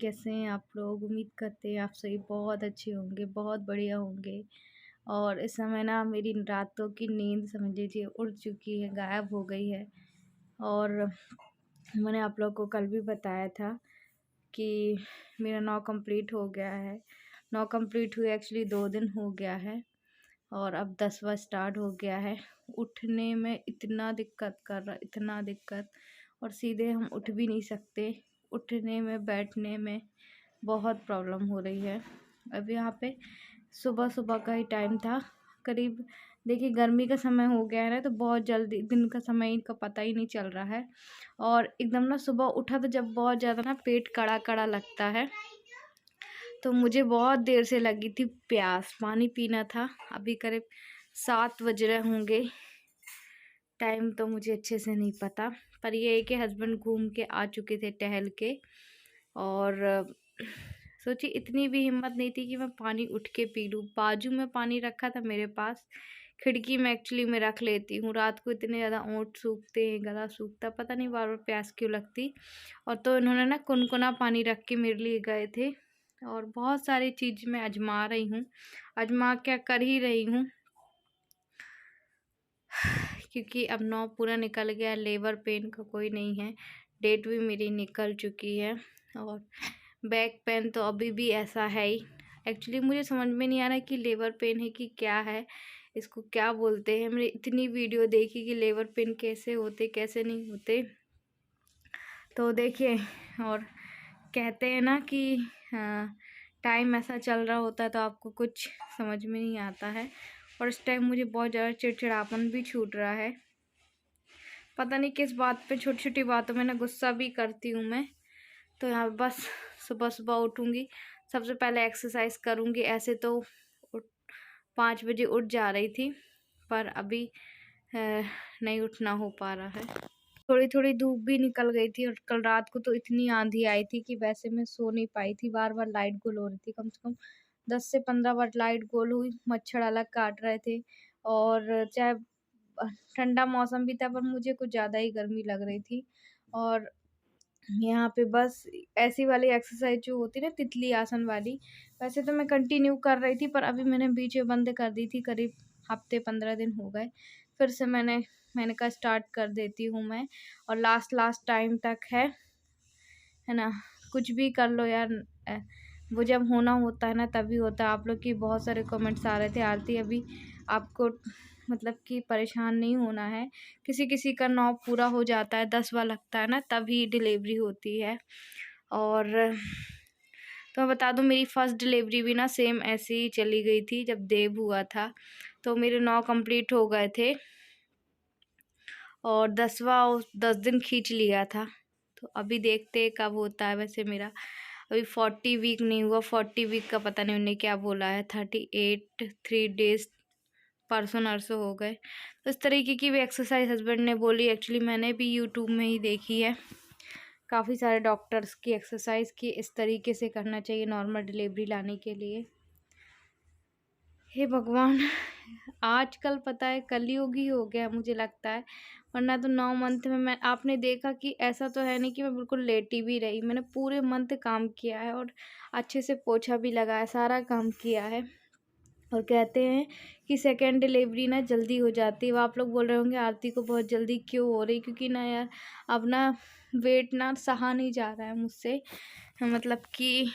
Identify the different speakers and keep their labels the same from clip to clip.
Speaker 1: कैसे हैं आप लोग? उम्मीद करते हैं आप सभी बहुत अच्छे होंगे, बहुत बढ़िया होंगे। और इस समय ना मेरी रातों की नींद समझ लीजिए उड़ चुकी है, गायब हो गई है। और मैंने आप लोग को कल भी बताया था कि मेरा 9 कंप्लीट हो गया है। 9 कंप्लीट हुए एक्चुअली 2 दिन हो गया है और अब 10वां स्टार्ट हो गया है। उठने में इतना दिक्कत कर रहा, इतना दिक्कत, और सीधे हम उठ भी नहीं सकते। उठने में, बैठने में बहुत प्रॉब्लम हो रही है। अब यहाँ पे सुबह-सुबह का ही टाइम था, करीब देखिए गर्मी का समय हो गया है ना, तो बहुत जल्दी दिन का समय का पता ही नहीं चल रहा है। और एकदम ना सुबह उठा तो जब बहुत ज़्यादा ना पेट कड़ा-कड़ा लगता है, तो मुझे बहुत देर से लगी थी प्यास, पानी पीना था। अभी करीब 7 बज रहे होंगे, टाइम तो मुझे अच्छे से नहीं पता, पर ये है कि हस्बैंड घूम के आ चुके थे टहल के। और सोची इतनी भी हिम्मत नहीं थी कि मैं पानी उठ के पी लूँ। बाजू में पानी रखा था मेरे पास, खिड़की में एक्चुअली मैं रख लेती हूँ। रात को इतने ज़्यादा ओंठ सूखते हैं, गला सूखता, पता नहीं बार बार प्यास क्यों लगती। और तो इन्होंने ना कुनकुना पानी रख के मेरे लिए गए थे। और बहुत सारी चीज़ मैं आजमा रही हूँ, आजमा क्या कर ही रही हूँ, क्योंकि अब 9 पूरा निकल गया, लेबर पेन का कोई नहीं है, डेट भी मेरी निकल चुकी है। और बैक पेन तो अभी भी ऐसा है ही। एक्चुअली मुझे समझ में नहीं आ रहा है कि लेबर पेन है कि क्या है, इसको क्या बोलते हैं। मैंने इतनी वीडियो देखी कि लेबर पेन कैसे होते कैसे नहीं होते। तो देखिए, और कहते हैं ना कि टाइम ऐसा चल रहा होता है तो आपको कुछ समझ में नहीं आता है। और इस टाइम मुझे बहुत ज़्यादा चिड़चिड़ापन भी छूट रहा है, पता नहीं किस बात पे। छोटी छोटी बातों में ना गुस्सा भी करती हूँ मैं। तो यहाँ बस सुबह सुबह उठूँगी, सबसे पहले एक्सरसाइज करूँगी। ऐसे तो 5 बजे उठ जा रही थी, पर अभी नहीं उठना हो पा रहा है। थोड़ी थोड़ी धूप भी निकल गई थी, और कल रात को तो इतनी आंधी आई थी कि वैसे मैं सो नहीं पाई थी। बार बार लाइट गुल हो रही थी, कम से कम 10 से 15 बार लाइट गुल हुई। मच्छर अलग काट रहे थे, और चाहे ठंडा मौसम भी था पर मुझे कुछ ज़्यादा ही गर्मी लग रही थी। और यहाँ पे बस ऐसी वाली एक्सरसाइज जो होती है ना, तितली आसन वाली, वैसे तो मैं कंटिन्यू कर रही थी, पर अभी मैंने बीच में बंद कर दी थी। करीब हफ्ते 15 दिन हो गए, फिर से मैंने कहा स्टार्ट कर देती हूँ मैं। और लास्ट टाइम तक है ना। कुछ भी कर लो यार, वो जब होना होता है ना तभी होता है। आप लोग की बहुत सारे कमेंट्स आ रहे थे, आरती अभी आपको मतलब कि परेशान नहीं होना है। किसी किसी का 9 पूरा हो जाता है, 10वां लगता है ना, तभी डिलीवरी होती है। और तो मैं बता दूं, मेरी फर्स्ट डिलीवरी भी ना सेम ऐसे ही चली गई थी जब देव हुआ था। तो मेरे 9 कंप्लीट हो गए थे, और 10वां 10 दिन खींच लिया था। तो अभी देखते कब होता है। वैसे मेरा अभी 40 वीक नहीं हुआ, 40 वीक का पता नहीं उन्होंने क्या बोला है, 38 3 डेज परसों नरसों हो गए। तो इस तरीके की भी एक्सरसाइज हस्बैंड ने बोली। एक्चुअली मैंने भी यूट्यूब में ही देखी है, काफ़ी सारे डॉक्टर्स की एक्सरसाइज की इस तरीके से करना चाहिए नॉर्मल डिलीवरी लाने के लिए। हे भगवान, आजकल पता है कलयुग ही हो गया मुझे लगता है। वरना तो 9 मंथ में मैं, आपने देखा कि ऐसा तो है नहीं कि मैं बिल्कुल लेटी भी रही। मैंने पूरे मंथ काम किया है, और अच्छे से पोछा भी लगाया, सारा काम किया है। और कहते हैं कि सेकेंड डिलीवरी ना जल्दी हो जाती है। वो आप लोग बोल रहे होंगे आरती को बहुत जल्दी क्यों हो रही, क्योंकि ना यार अब ना वेट ना सहा नहीं जा रहा है मुझसे। मतलब कि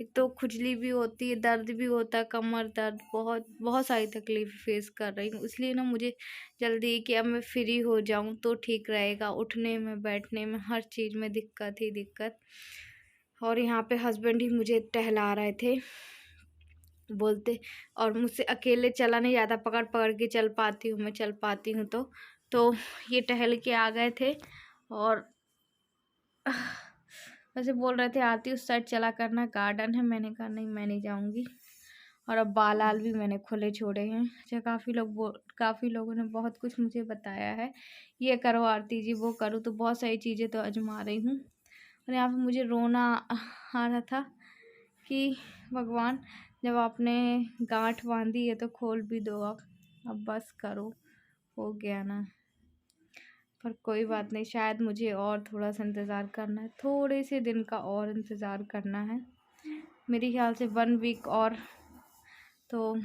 Speaker 1: एक तो खुजली भी होती है, दर्द भी होता है, कमर दर्द, बहुत बहुत सारी तकलीफ फेस कर रही हूँ। इसलिए ना मुझे जल्दी कि अब मैं फ्री हो जाऊँ तो ठीक रहेगा। उठने में, बैठने में, हर चीज़ में दिक्कत ही दिक्कत। और यहाँ पे हस्बैंड ही मुझे टहला रहे थे, बोलते, और मुझसे अकेले चला नहीं जाता, पकड़ पकड़ के चल पाती हूँ मैं, चल पाती हूँ तो ये टहल के आ गए थे। और वैसे बोल रहे थे आरती उस साइड चला करना, गार्डन है। मैंने कहा नहीं, मैं नहीं जाऊँगी। और अब बाल भी मैंने खुले छोड़े हैं। अच्छा, काफ़ी लोगों ने बहुत कुछ मुझे बताया है, ये करो आरती जी, वो करो, तो बहुत सारी चीज़ें तो आजमा रही हूँ। और यहाँ पे मुझे रोना आ रहा था कि भगवान, जब आपने गांठ बांधी है तो खोल भी दो अब बस करो, हो गया ना। पर कोई बात नहीं, शायद मुझे और थोड़ा सा इंतज़ार करना है, थोड़े से दिन का और इंतज़ार करना है। मेरे ख्याल से 1 वीक और, तो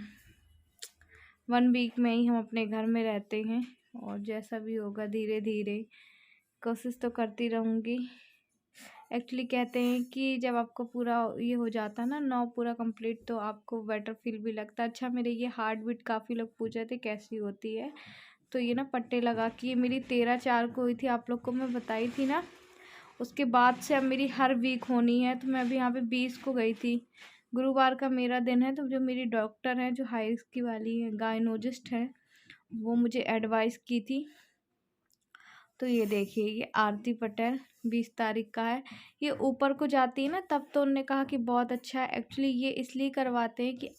Speaker 1: 1 वीक में ही हम अपने घर में रहते हैं। और जैसा भी होगा धीरे धीरे कोशिश तो करती रहूँगी। एक्चुअली कहते हैं कि जब आपको पूरा ये हो जाता है ना 9 पूरा कंप्लीट, तो आपको बेटर फील भी लगता है। अच्छा, मेरे ये हार्ट बीट काफ़ी लोग पूछ रहे थे कैसी होती है, तो ये ना पट्टे लगा के, ये मेरी 13/4 को हुई थी, आप लोग को मैं बताई थी ना। उसके बाद से अब मेरी हर वीक होनी है। तो मैं अभी यहाँ पे 20 को गई थी, गुरुवार का मेरा दिन है। तो जो मेरी डॉक्टर हैं, जो हाई रिस्क की वाली है, गायनोलॉजिस्ट है, वो मुझे एडवाइस की थी। तो ये देखिए, ये आरती पटेल 20 तारीख का है। ये ऊपर को जाती है ना, तब तो उन्होंने कहा कि बहुत अच्छा है। एक्चुअली ये इसलिए करवाते हैं कि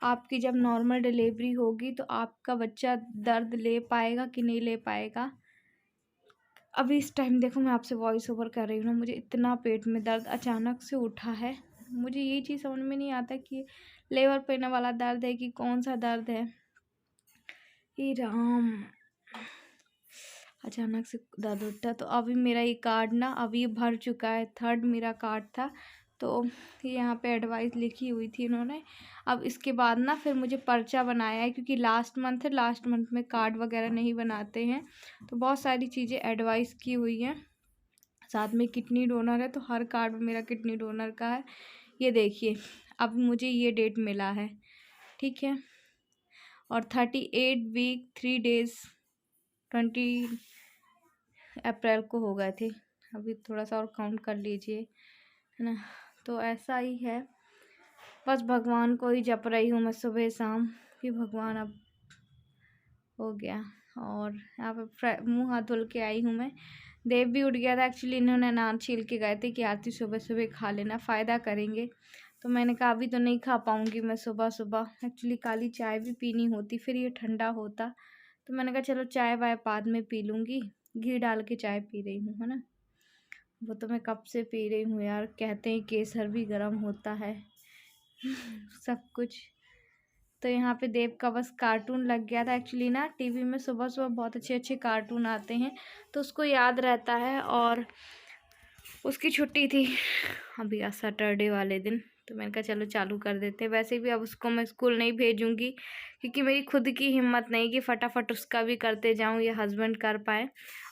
Speaker 1: आपकी जब नॉर्मल डिलीवरी होगी तो आपका बच्चा दर्द ले पाएगा कि नहीं ले पाएगा। अभी इस टाइम देखो, मैं आपसे वॉइस ओवर कर रही हूँ ना, मुझे इतना पेट में दर्द अचानक से उठा है। मुझे ये चीज़ समझ में नहीं आता कि लेबर पेन वाला दर्द है कि कौन सा दर्द है। हे राम, अचानक से दर्द उठा। तो अभी मेरा ये कार्ड ना अभी भर चुका है, 3rd मेरा कार्ड था। तो ये यहाँ पे एडवाइस लिखी हुई थी इन्होंने। अब इसके बाद ना फिर मुझे पर्चा बनाया है, क्योंकि लास्ट मंथ है, लास्ट मंथ में कार्ड वगैरह नहीं बनाते हैं। तो बहुत सारी चीज़ें एडवाइस की हुई हैं। साथ में किडनी डोनर है, तो हर कार्ड में मेरा किडनी डोनर का है। ये देखिए, अब मुझे ये डेट मिला है, ठीक है। और 38 वीक 3 डेज़ 20 अप्रैल को हो गए थे। अभी थोड़ा सा और काउंट कर लीजिए, है ना। तो ऐसा ही है, बस भगवान को ही जप रही हूँ मैं सुबह शाम कि भगवान अब हो गया। और यहाँ पे मुँह हाथ धुल के आई हूँ मैं। देव भी उठ गया था, एक्चुअली इन्होंने अनार छील के गए थे कि आरती सुबह सुबह खा लेना, फ़ायदा करेंगे। तो मैंने कहा अभी तो नहीं खा पाऊँगी मैं सुबह सुबह, एक्चुअली काली चाय भी पीनी होती, फिर ये ठंडा होता। तो मैंने कहा चलो चाय वाय बाद में पी लूँगी, घी डाल के चाय पी रही हूँ, है ना। वो तो मैं कब से पी रही हूँ यार, कहते हैं केसर भी गर्म होता है सब कुछ। तो यहाँ पे देव का बस कार्टून लग गया था। एक्चुअली ना टीवी में सुबह सुबह बहुत अच्छे अच्छे कार्टून आते हैं, तो उसको याद रहता है। और उसकी छुट्टी थी अभी आज सैटरडे वाले दिन, तो मैंने कहा चलो चालू कर देते हैं। वैसे भी अब उसको मैं स्कूल नहीं भेजूँगी, क्योंकि मेरी खुद की हिम्मत नहीं कि फटाफट उसका भी करते जाऊँ या हस्बैंड कर पाए।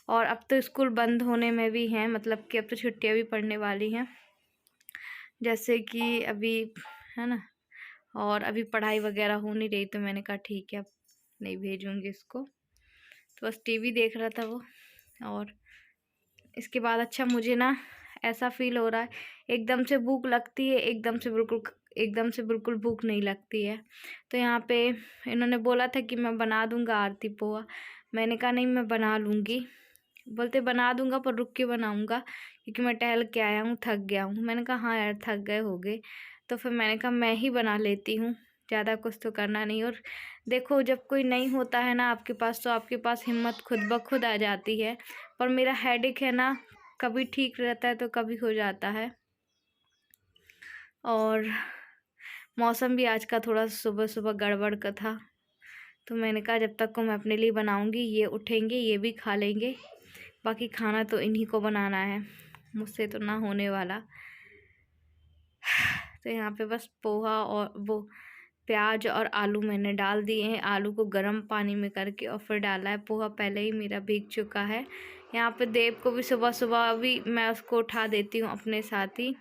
Speaker 1: और अब तो स्कूल बंद होने में भी हैं, मतलब कि अब तो छुट्टियाँ भी पड़ने वाली हैं, जैसे कि अभी, है ना। और अभी पढ़ाई वगैरह हो नहीं रही, तो मैंने कहा ठीक है अब नहीं भेजूँगी इसको। तो बस टीवी देख रहा था वो। और इसके बाद अच्छा, मुझे ना ऐसा फील हो रहा है, एकदम से भूख लगती है, एकदम से बिल्कुल भूख नहीं लगती है। तो यहाँ पे इन्होंने बोला था कि मैं बना दूँगा आरती पोहा। मैंने कहा नहीं, मैं बना लूँगी। बोलते बना दूँगा पर रुक के बनाऊँगा, क्योंकि मैं टहल के आया हूँ, थक गया हूँ। मैंने कहा हाँ यार, थक गए होगे। तो फिर मैंने कहा मैं ही बना लेती हूँ, ज़्यादा कुछ तो करना नहीं। और देखो, जब कोई नहीं होता है ना आपके पास, तो आपके पास हिम्मत खुद ब खुद आ जाती है। पर मेरा हेडेक है ना, कभी ठीक रहता है तो कभी हो जाता है। और मौसम भी आज का थोड़ा सुबह सुबह गड़बड़ का था, तो मैंने कहा जब तक को मैं अपने लिए बनाऊंगी, ये उठेंगे, ये भी खा लेंगे, बाकी खाना तो इन्हीं को बनाना है, मुझसे तो ना होने वाला। तो यहाँ पे बस पोहा और वो प्याज और आलू मैंने डाल दिए हैं, आलू को गर्म पानी में करके और फिर डाला है। पोहा पहले ही मेरा भीग चुका है। यहाँ पे देव को भी सुबह सुबह अभी मैं उसको उठा देती हूँ अपने साथ ही,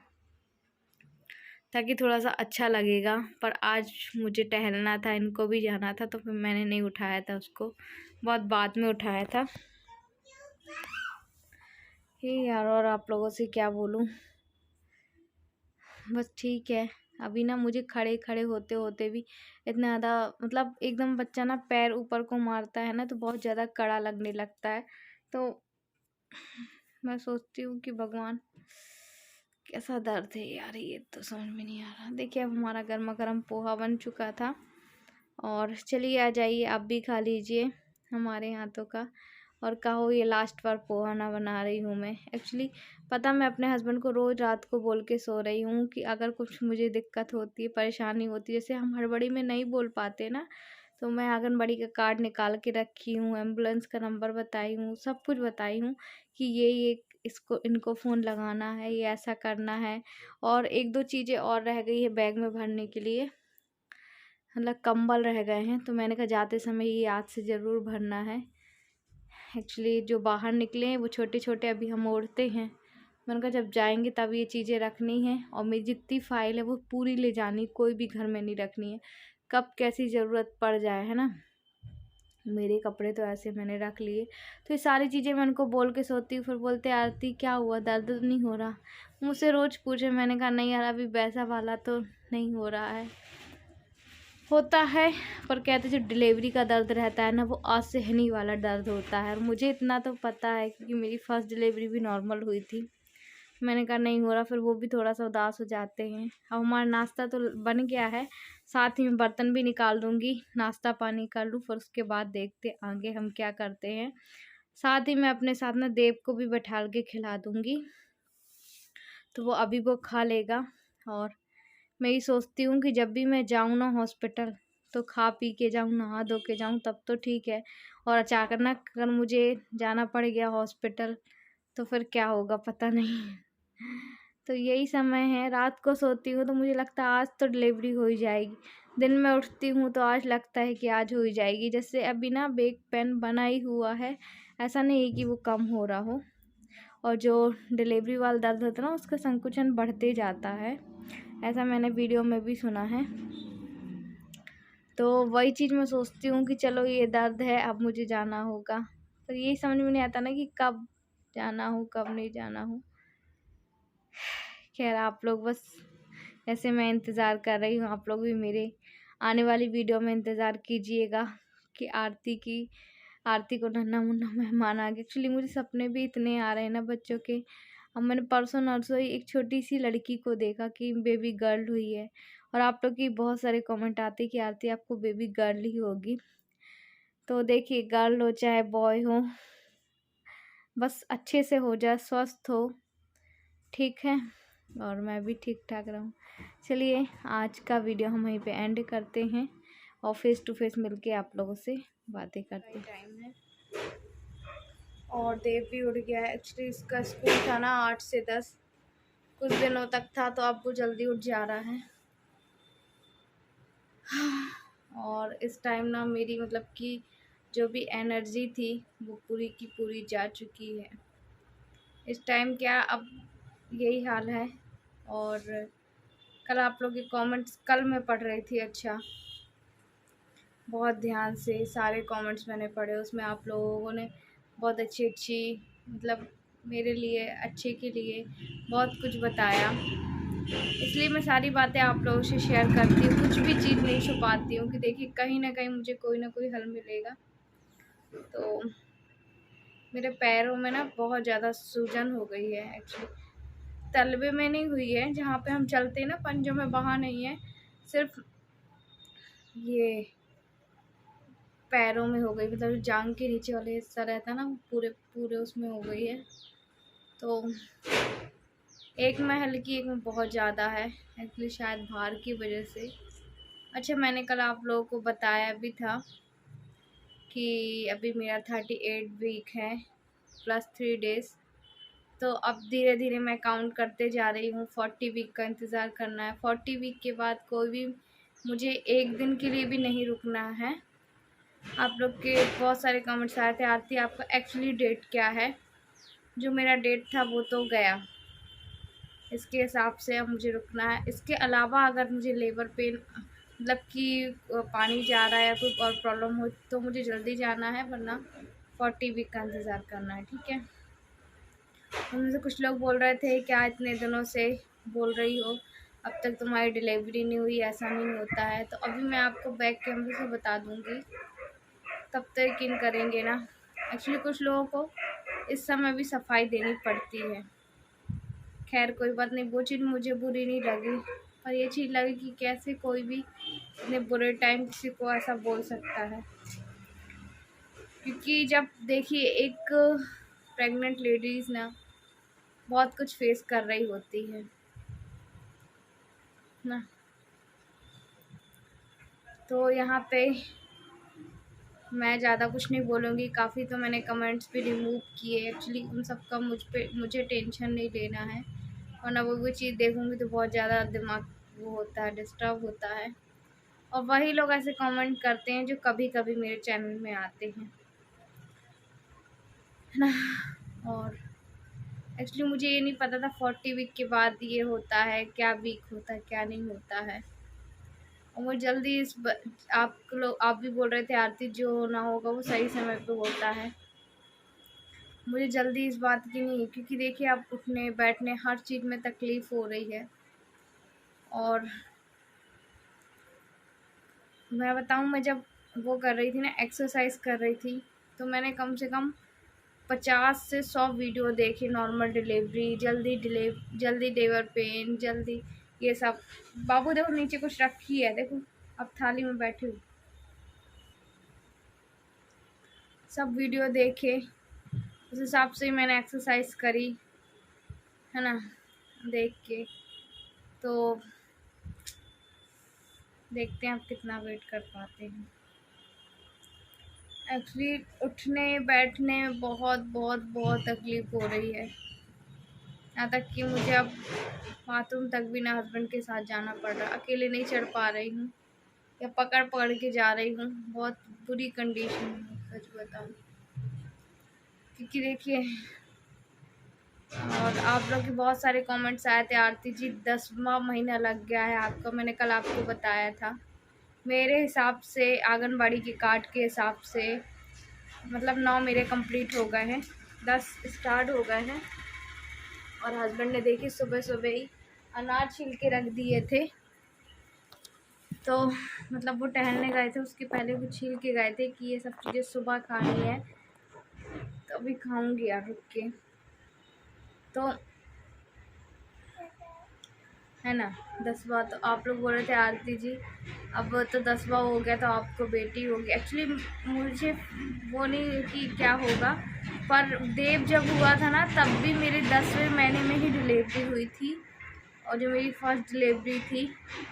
Speaker 1: ताकि थोड़ा सा अच्छा लगेगा। पर आज मुझे टहलना था, इनको भी जाना था, तो फिर मैंने नहीं उठाया था उसको, बहुत बाद में उठाया था। ये यार, और आप लोगों से क्या बोलूँ, बस ठीक है। अभी ना मुझे खड़े खड़े होते होते भी इतना ज़्यादा, मतलब एकदम बच्चा ना पैर ऊपर को मारता है ना, तो बहुत ज़्यादा कड़ा लगने लगता है। तो मैं सोचती हूँ कि भगवान, कैसा दर्द है यार, ये तो समझ में नहीं आ रहा। देखिए, अब हमारा गर्मा गर्म पोहा बन चुका था, और चलिए आ जाइए, आप भी खा लीजिए हमारे हाथों का। और कहो ये लास्ट बार पोहा ना बना रही हूँ मैं। एक्चुअली पता, मैं अपने हस्बैंड को रोज़ रात को बोल के सो रही हूँ कि अगर कुछ मुझे दिक्कत होती है, परेशानी होती है, जैसे हम हड़बड़ी में नहीं बोल पाते ना, तो मैं आंगनबाड़ी का कार्ड निकाल के रखी हूँ, एम्बुलेंस का नंबर बताई हूँ, सब कुछ बताई हूँ कि ये इसको इनको फ़ोन लगाना है, ये ऐसा करना है। और 1-2 चीज़ें और रह गई है बैग में भरने के लिए, मतलब कंबल रह गए हैं, तो मैंने कहा जाते समय ये याद से ज़रूर भरना है। एक्चुअली जो बाहर निकले हैं वो छोटे-छोटे अभी हम ओढ़ते हैं। मैंने कहा जब जाएँगे तब ये चीज़ें रखनी है, और मेरी जितनी फ़ाइल है वो पूरी ले जानी, कोई भी घर में नहीं रखनी है। कब कैसी ज़रूरत पड़ जाए, है ना? मेरे कपड़े तो ऐसे मैंने रख लिए। तो ये सारी चीज़ें मैं उनको बोल के सोती हूँ, फिर बोलते हैं आरती क्या हुआ, दर्द तो नहीं हो रहा? मुझसे रोज़ पूछे, मैंने कहा नहीं यार अभी वैसा वाला तो नहीं हो रहा है। होता है, पर कहते जो डिलीवरी का दर्द रहता है ना वो असहनीय वाला दर्द होता है, और मुझे इतना तो पता है क्योंकि मेरी फर्स्ट डिलीवरी भी नॉर्मल हुई थी। मैंने कहा नहीं हो रहा, फिर वो भी थोड़ा सा उदास हो जाते हैं। अब हमारा नाश्ता तो बन गया है, साथ ही में बर्तन भी निकाल दूंगी, नाश्ता पानी कर लूँ, फिर उसके बाद देखते आगे हम क्या करते हैं। साथ ही मैं अपने साथ ना देव को भी बैठा के खिला दूंगी, तो वो अभी वो खा लेगा। और मैं ये सोचती हूँ कि जब भी मैं जाऊँ ना हॉस्पिटल, तो खा पी के जाऊँ, नहा धो के जाऊँ, तब तो ठीक है। और अचानक अगर मुझे जाना पड़ गया हॉस्पिटल, तो फिर क्या होगा पता नहीं। तो यही समय है, रात को सोती हूँ तो मुझे लगता है आज तो डिलीवरी हो ही जाएगी। दिन में उठती हूँ तो आज लगता है कि आज हो ही जाएगी। जैसे अभी ना बैक पेन बना ही हुआ है, ऐसा नहीं है कि वो कम हो रहा हो। और जो डिलीवरी वाला दर्द होता है ना, उसका संकुचन बढ़ते जाता है, ऐसा मैंने वीडियो में भी सुना है। तो वही चीज़ मैं सोचती हूँ कि चलो ये दर्द है, अब मुझे जाना होगा। पर यही समझ में नहीं आता ना कि कब जाना हो कब नहीं जाना हो। खैर आप लोग बस, ऐसे मैं इंतज़ार कर रही हूँ, आप लोग भी मेरे आने वाली वीडियो में इंतज़ार कीजिएगा कि आरती को नन्हा मुन्ना मेहमान आ गया। एक्चुअली मुझे सपने भी इतने आ रहे हैं ना बच्चों के। अब मैंने परसों नरसों ही एक छोटी सी लड़की को देखा कि बेबी गर्ल हुई है, और आप लोग की बहुत सारे कमेंट आते कि आरती आपको बेबी गर्ल ही होगी। तो देखिए गर्ल हो चाहे बॉय हो, बस अच्छे से हो जाए, स्वस्थ हो, ठीक है, और मैं भी ठीक ठाक रहूँ। चलिए आज का वीडियो हम वहीं पे एंड करते हैं, और फेस टू फेस मिलके आप लोगों से बातें करते हैं। टाइम है और देव भी उठ गया है। एक्चुअली इसका स्कूल था ना 8 से 10, कुछ दिनों तक था, तो अब वो जल्दी उठ जा रहा है। और इस टाइम ना मेरी मतलब कि जो भी एनर्जी थी वो पूरी की पूरी जा चुकी है। इस टाइम क्या अब यही हाल है। और कल आप लोग के कमेंट्स कल मैं पढ़ रही थी, अच्छा बहुत ध्यान से सारे कमेंट्स मैंने पढ़े, उसमें आप लोगों ने बहुत अच्छी अच्छी मतलब मेरे लिए अच्छे के लिए बहुत कुछ बताया, इसलिए मैं सारी बातें आप लोगों से शेयर करती हूँ, कुछ भी चीज़ नहीं छुपाती हूँ कि देखिए कहीं ना कहीं मुझे कोई ना कोई हल मिलेगा। तो मेरे पैरों में ना बहुत ज़्यादा सूजन हो गई है। एक्चुअली तलवे में नहीं हुई है, जहाँ पे हम चलते हैं ना पंजों में, वहाँ नहीं है, सिर्फ ये पैरों में हो गई, मतलब जांग के नीचे वाले हिस्सा रहता है ना, पूरे पूरे उसमें हो गई है। तो एक में हल्की, एक में बहुत ज़्यादा है, एक्चुअली शायद भार की वजह से। अच्छा मैंने कल आप लोगों को बताया भी था कि अभी मेरा 38 वीक है प्लस 3 डेज़। तो अब धीरे धीरे मैं काउंट करते जा रही हूँ, 40 वीक का इंतज़ार करना है। 40 वीक के बाद कोई भी मुझे एक दिन के लिए भी नहीं रुकना है। आप लोग के बहुत सारे कमेंट्स आए थे आरती आपका एक्चुअली डेट क्या है। जो मेरा डेट था वो तो गया, इसके हिसाब से अब मुझे रुकना है। इसके अलावा अगर मुझे लेबर पेन मतलब कि पानी जा रहा है या कोई और प्रॉब्लम हो तो मुझे जल्दी जाना है, वरना 40 वीक का इंतज़ार करना है, ठीक है। उनमें से कुछ लोग बोल रहे थे क्या इतने दिनों से बोल रही हो, अब तक तुम्हारी डिलीवरी नहीं हुई, ऐसा नहीं होता है। तो अभी मैं आपको बैक कैमरे से बता दूंगी, तब तो यकीन करेंगे ना। एक्चुअली कुछ लोगों को इस समय भी सफाई देनी पड़ती है। खैर कोई बात नहीं, वो चीज़ मुझे बुरी नहीं लगी, पर ये चीज़ लगी कि कैसे कोई भी इतने बुरे टाइम किसी को ऐसा बोल सकता है। क्योंकि जब देखिए एक प्रेग्नेंट लेडीज़ ना बहुत कुछ फेस कर रही होती है ना। तो यहाँ पे मैं ज़्यादा कुछ नहीं बोलूँगी। काफ़ी तो मैंने कमेंट्स भी रिमूव किए, एक्चुअली उन सब का मुझे टेंशन नहीं लेना है, वरना वो चीज़ देखूँगी तो बहुत ज़्यादा दिमाग वो होता है, डिस्टर्ब होता है। और वही लोग ऐसे कमेंट करते हैं जो कभी कभी मेरे चैनल में आते हैं, है ना। और एक्चुअली मुझे ये नहीं पता था 40 वीक के बाद ये होता है, क्या वीक होता है क्या नहीं होता है। और वो जल्दी आप भी बोल रहे थे आरती, जो ना होगा वो सही समय पे होता है। मुझे जल्दी इस बात की नहीं है, क्योंकि देखिए अब उठने बैठने हर चीज़ में तकलीफ़ हो रही है। और मैं बताऊँ, मैं जब वो कर रही थी ना, एक्सरसाइज कर रही थी, तो मैंने कम से कम 50 से 100 वीडियो देखे। नॉर्मल डिलीवरी, जल्दी लेबर पेन, जल्दी ये सब। बाबू देखो नीचे कुछ रखी है, देखो अब थाली में बैठी हूँ। सब वीडियो देखे, उस हिसाब से मैंने एक्सरसाइज करी, है ना, देख के। तो देखते हैं आप कितना वेट कर पाते हैं। एक्चुअली उठने बैठने में बहुत बहुत बहुत तकलीफ़ हो रही है, यहाँ तक कि मुझे अब बाथरूम तक भी ना हस्बैंड के साथ जाना पड़ रहा, अकेले नहीं चढ़ पा रही हूँ, या पकड़ पकड़ के जा रही हूँ। बहुत बुरी कंडीशन है, सच बताऊँ। क्योंकि देखिए, और आप लोग के बहुत सारे कमेंट्स आए थे, आरती जी 10वां महीना लग गया है आपका, मैंने कल आपको बताया था। मेरे हिसाब से आंगनबाड़ी के कार्ड के हिसाब से मतलब 9 मेरे कंप्लीट हो गए हैं, 10 स्टार्ट हो गए हैं। और हस्बैंड ने देखिए सुबह सुबह ही अनार छील के रख दिए थे, तो मतलब वो टहलने गए थे, उसके पहले वो छील के गए थे कि ये सब चीज़ें सुबह खानी है, तो अभी खाऊंगी यार रुक के। तो है ना, 10वां तो आप लोग बोल रहे थे आरती जी अब तो 10वां हो गया तो आपको बेटी होगी। एक्चुअली मुझे वो नहीं कि क्या होगा, पर देव जब हुआ था ना तब भी मेरे 10वें महीने में ही डिलीवरी हुई थी, और जो मेरी फर्स्ट डिलीवरी थी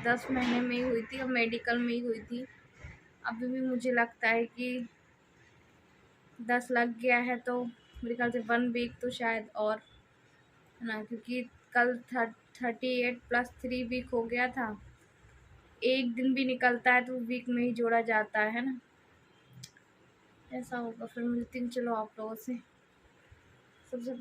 Speaker 1: 10 महीने में ही हुई थी, और मेडिकल में ही हुई थी। अभी भी मुझे लगता है कि 10 लग गया है, तो मेरे ख्याल से 1 वीक तो शायद और, है ना, क्योंकि कल 38+3 वीक हो गया था। एक दिन भी निकलता है तो वीक में ही जोड़ा जाता है ना। ऐसा होगा, फिर मिलती हूँ चलो आप लोगों से। सबसे